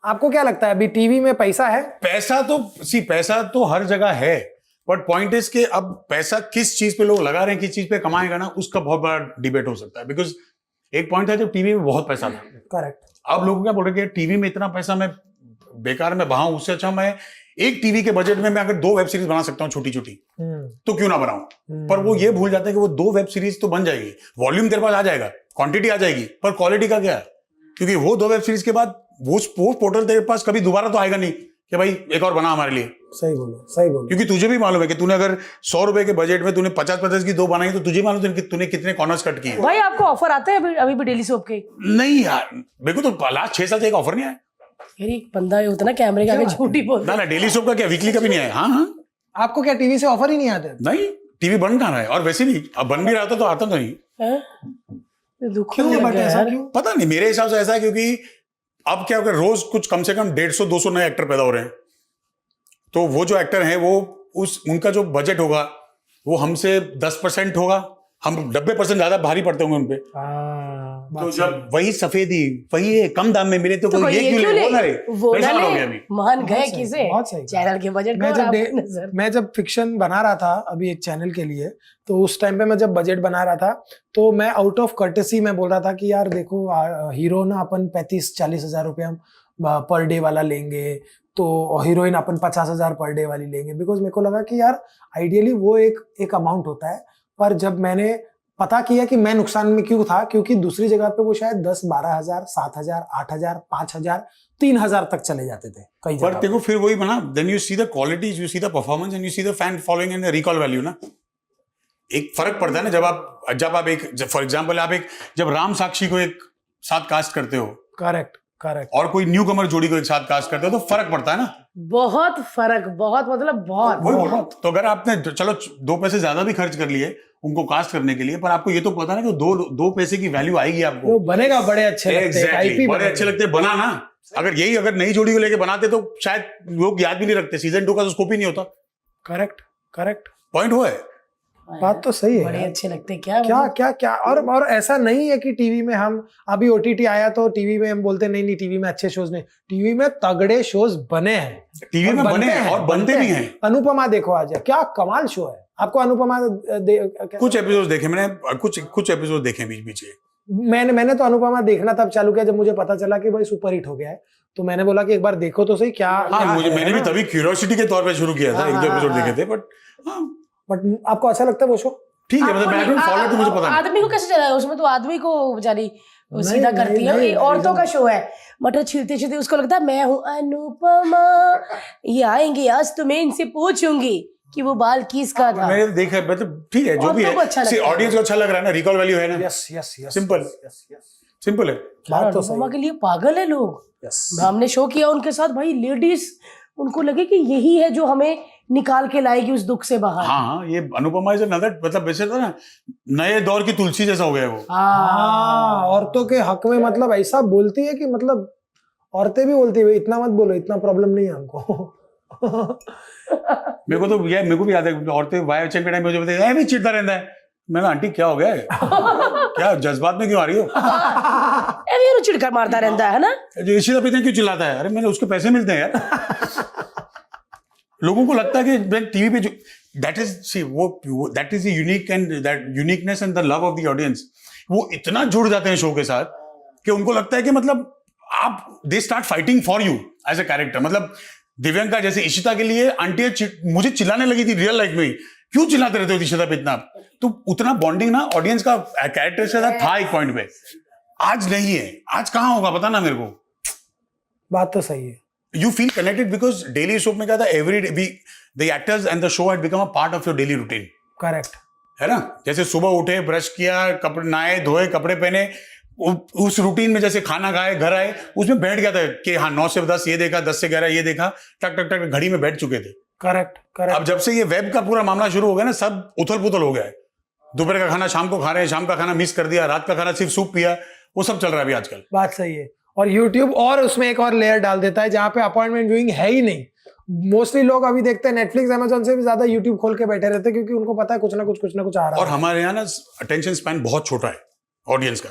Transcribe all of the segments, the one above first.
आपको क्या लगता है अभी टीवी में पैसा है? पैसा तो हर जगह है, बट पॉइंट इज कि अब पैसा किस चीज पे लोग लगा रहे हैं, किस चीज पे कमाएगा ना, उसका बहुत बड़ा डिबेट हो सकता है। बिकॉज एक पॉइंट था जब टीवी में बहुत पैसा था, करेक्ट। अब लोग क्या बोल रहे हैं कि टीवी में इतना पैसा मैं बेकार में बहाऊं, उससे अच्छा मैं एक टीवी के बजट में मैं अगर 2 वेब सीरीज बना सकता हूँ छोटी छोटी, तो क्यों ना बनाऊं। पर वो ये भूल जाते हैं कि वो 2 वेब सीरीज तो बन जाएगी, वॉल्यूम तेरे पास आ जाएगा, क्वांटिटी आ जाएगी, पर क्वालिटी का क्या है? क्योंकि वो 2 वेब सीरीज के बाद वो स्पोर्ट्स पोर्टल तेरे पास कभी दोबारा तो आएगा नहीं कि भाई एक और बना हमारे लिए। सही बोलो। क्योंकि तुझे भी मालूम है कि तूने अगर 100 रुपए के बजट में तूने 50-50 की 2 बनाई, तो तुझे मालूम है कि तूने कितने कॉर्नर्स कट किए। भाई आपको ऑफर आते हैं अभी भी डेली सोप के? नहीं यार, मेरे को तो लास्ट 6 साल से एक ऑफर नहीं आया यार एक बंदा होता ना कैमरे के आगे झूठी बोलता ना। डेली सोप का क्या, वीकली का भी नहीं आया। हाँ, आपको क्या टीवी से ऑफर ही नहीं आते? नहीं, टीवी बन कहाँ रहा है, और वैसे भी अब बन भी रहा था तो आता तो नहीं। क्यों बट ऐसा क्यों? पता नहीं, मेरे हिसाब से ऐसा है क्योंकि अब क्या होगा, रोज कुछ कम से कम 150-200 नए एक्टर पैदा हो रहे हैं, तो वो जो एक्टर हैं वो उनका जो बजट होगा वो हमसे 10% होगा, हम 90% ज्यादा भारी पड़ते होंगे उनपे। तो जब वही सफेदी वही कम दाम में मिले तो कोई ये क्यों ले? वो मान गए किसे? बहुत सही चैनल के बजट मैं जब फिक्शन बना रहा था अभी एक चैनल के लिए, तो उस टाइम पे मैं जब बजट बना रहा था तो मैं आउट ऑफ कर्टेसी मैं बोल रहा था कि यार देखो हीरो ना अपन 35-40 हजार रुपया पर डे वाला लेंगे, तो हीरोइन अपन 50 हजार पर डे वाली लेंगे, बिकॉज मेरे को लगा कि यार आइडियली वो एक अमाउंट होता है। पर जब मैंने पता किया कि मैं नुकसान में क्यों था, क्योंकि दूसरी जगह पे वो शायद 10-12 हजार, 7 हजार, 8 हजार, 5 हजार, 3 हजार तक चले जाते थे कई जगह। पर देखो फिर वही बना, then you see the quality, you see the performance and you see the fan following and recall value ना। एक फर्क पड़ता है ना जब आप एक फॉर एग्जांपल आप एक जब राम साक्षी को एक साथ कास्ट करते हो, करेक्ट, और कोई न्यू कमर जोड़ी को एक साथ कास्ट करते हो, तो फर्क पड़ता है ना। बहुत फर्क, बहुत मतलब बहुत। तो अगर आपने चलो 2 पैसे ज्यादा भी खर्च कर लिए उनको कास्ट करने के लिए, पर आपको ये तो पता ना कि 2 पैसे की वैल्यू आएगी आपको, वो बनेगा, बड़े अच्छे exactly, बड़े अच्छे लगते बना ना। अगर नई जोड़ी को लेके बनाते तो शायद लोग याद भी नहीं रखते, सीजन 2 का तो स्कोप ही नहीं होता। करेक्ट पॉइंट वो है, बात तो सही है। बड़े अच्छे लगते हैं क्या और ऐसा नहीं है कि टीवी में हम अभी ओटीटी आया तो टीवी में हम बोलते नहीं टीवी में अच्छे शोज नहीं, टीवी में तगड़े शोज बने हैं, टीवी में बने हैं और बनते भी हैं। अनुपमा देखो आज, क्या कमाल शो है। आपको अनुपमा कुछ एपिसोड देखे मैंने, कुछ एपिसोड देखे बीच मैंने तो अनुपमा देखना तब चालू किया जब मुझे पता चला कि भाई सुपर हिट हो गया है, तो मैंने बोला कि एक बार देखो तो सही क्या। मैंने भी तभी क्यूरियोसिटी के तौर पे शुरू किया था, 1-2 एपिसोड देखे थे, बट आपको अच्छा लगता है वो शो? ठीक है, मतलब मैं फॉलो तो मुझे पता नहीं आदमी को कैसे चला है उसमें, तो आदमी को बेचारी सीधा करती है। औरतों का शो है, मटर छीलते छीलते उसको लगता है मैं हूँ अनुपमा, ये आएंगे आज तो मैं इनसे पूछूंगी कि वो बाल किसका था। मैंने देखा, मतलब ठीक है जो भी है, ऑडियंस को अच्छा लग रहा है ना, रिकॉल वैल्यू है ना। यस सिंपल है। बात तो अनुपमा के लिए पागल है लोग। हमने शो किया उनके साथ, भाई लेडीज उनको लगे कि यही है जो हमें निकाल के लाएगी उस दुख से बाहर। हाँ, ये अनुपमा इज अनदर, मतलब वैसे तो ना नए दौर की तुलसी जैसा हो गया वो। औरतों के हक में मतलब ऐसा बोलती है कि मतलब औरतें भी बोलती है इतना मत बोलो, इतना प्रॉब्लम नहीं है हमको। मेरे को भी याद है, औरतें वाई चेक के टाइम मुझे बताया भी चिढ़ता रहता है। मैंने आंटी क्या हो गया है? क्या जज्बात में क्यों आ रही हो? चिढ़कर मारता रहता है ना, इसी तरह क्यों चिल्लाता है? अरे मैंने उसके पैसे मिलते हैं यार। लोगों को लगता है कि टीवी पे जो that is the unique and that uniqueness and the love of the audience, वो इतना जुड़ जाते हैं शो के साथ कि उनको लगता है कि मतलब आप they start fighting for you as a character. मतलब दिव्यांका जैसे इशिता के लिए आंटी मुझे चिल्लाने लगी थी रियल लाइफ में, क्यों चिल्लाते रहते हो इशिता पे इतना? तो उतना बॉन्डिंग ना ऑडियंस का कैरेक्टर से था एक पॉइंट पे। आज नहीं है, आज कहाँ होगा पता ना मेरे को। बात तो सही है। You feel connected because daily soap में क्या था, every day the actors and the show had become a part of your daily routine. Correct. है ना, जैसे सुबह उठे, ब्रश किया, कपड़े नहाए धोए, कपड़े पहने, उस रूटीन में जैसे खाना खाए, घर आए, उसमें बैठ गया था कि हाँ 9 से 10 ये देखा, 10 से 11 ये देखा, टक टक टक घड़ी में बैठ चुके थे। करेक्ट। अब जब से ये वेब का पूरा मामला शुरू हो गया ना, सब उथल पुथल हो गया है। दोपहर का खाना शाम को खा रहे हैं, शाम का खाना मिस कर दिया, रात का खाना सिर्फ सूप पिया, वो सब चल रहा है अभी आजकल। बात सही है। और YouTube और उसमें एक और लेयर डाल देता है जहां पे अपॉइंटमेंट व्यूइंग है ही नहीं। मोस्टली लोग अभी देखते हैं नेटफ्लिक्स अमेजोन से भी ज्यादा YouTube खोल के बैठे रहते हैं, क्योंकि उनको पता है कुछ ना कुछ आ रहा है। और हमारे यहाँ ना अटेंशन स्पैन बहुत छोटा है। ऑडियंस का।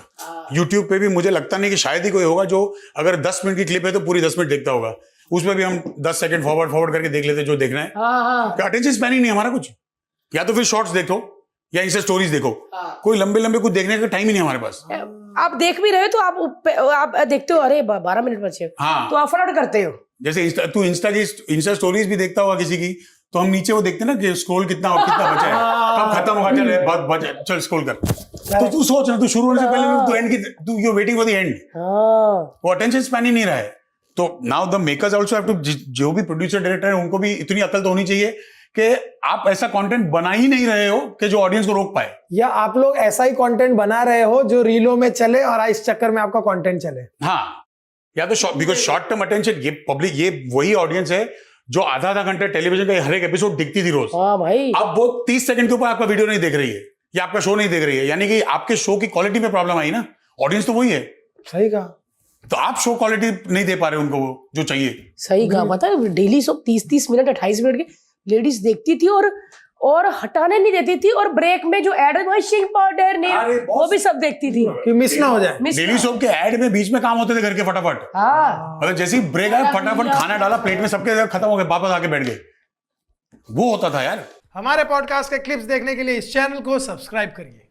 यूट्यूब पे भी मुझे लगता नहीं कि शायद ही कोई होगा जो अगर 10 मिनट की क्लिप है तो पूरी 10 मिनट देखता होगा। उसमें भी हम 10 सेकंड फॉरवर्ड करके देख लेते जो देखना है। हाँ अटेंशन स्पैनिंग नहीं हमारा कुछ, या तो फिर शॉर्ट्स देखो या इंस्टा स्टोरीज देखो, कोई लंबे लंबे कुछ देखने का टाइम ही नहीं हमारे पास। आप देख भी रहे हो तो आप देखते हो अरे 12 मिनट बचे, हाँ, तो आप फटाफट करते हो। जैसे तू इंस्टा स्टोरीज भी देखता होगा किसी की, तो हम नीचे वो देखते ना कि स्क्रॉल कितना बचा है, कब खत्म होगा, चल चल स्क्रॉल कर। तो तू सोच ना, तू शुरू होने से पहले तू एंड की, तू you waiting for the end. वो अटेंशन स्पैन ही नहीं रहा है। तो now the makers also have to, जो भी प्रोड्यूसर डायरेक्टर है उनको भी इतनी अकल तो होनी चाहिए कि आप ऐसा कंटेंट बना ही नहीं रहे हो कि जो ऑडियंस को रोक पाए, या आप लोग ऐसा ही कंटेंट बना रहे हो जो रीलों में चले और इस चक्कर में आपका कंटेंट चले। हाँ, या तो बिकॉज शॉर्ट टर्म अटेंशन, ये पब्लिक, ये वही ऑडियंस है जो आधा घंटा टेलीविजन का हर एक एपिसोड दिखती थी रोज। हाँ भाई, अब वो 30 सेकंड के ऊपर आपका वीडियो नहीं देख रही है या आपका शो नहीं देख रही है, यानी कि आपके शो की क्वालिटी में प्रॉब्लम आई ना। ऑडियंस तो वही है, सही कहा। तो आप शो क्वालिटी नहीं दे पा रहे उनको वो जो चाहिए। सही कहा। पता है डेली सब 30 मिनट 28 मिनट के लेडीज देखती थी और हटाने नहीं देती थी, और ब्रेक में जो एड वॉशिंग पाउडर ने वो भी सब देखती थी कि मिस ना हो जाए। डेली सोप के ऐड में बीच में काम होते थे घर के फटाफट। हाँ, मतलब जैसे ही ब्रेक आया फटाफट खाना डाला प्लेट में, सबके खत्म हो गए, वापस आके बैठ गए। वो होता था यार। हमारे पॉडकास्ट के क्लिप्स देखने के लिए इस चैनल को सब्सक्राइब करिए।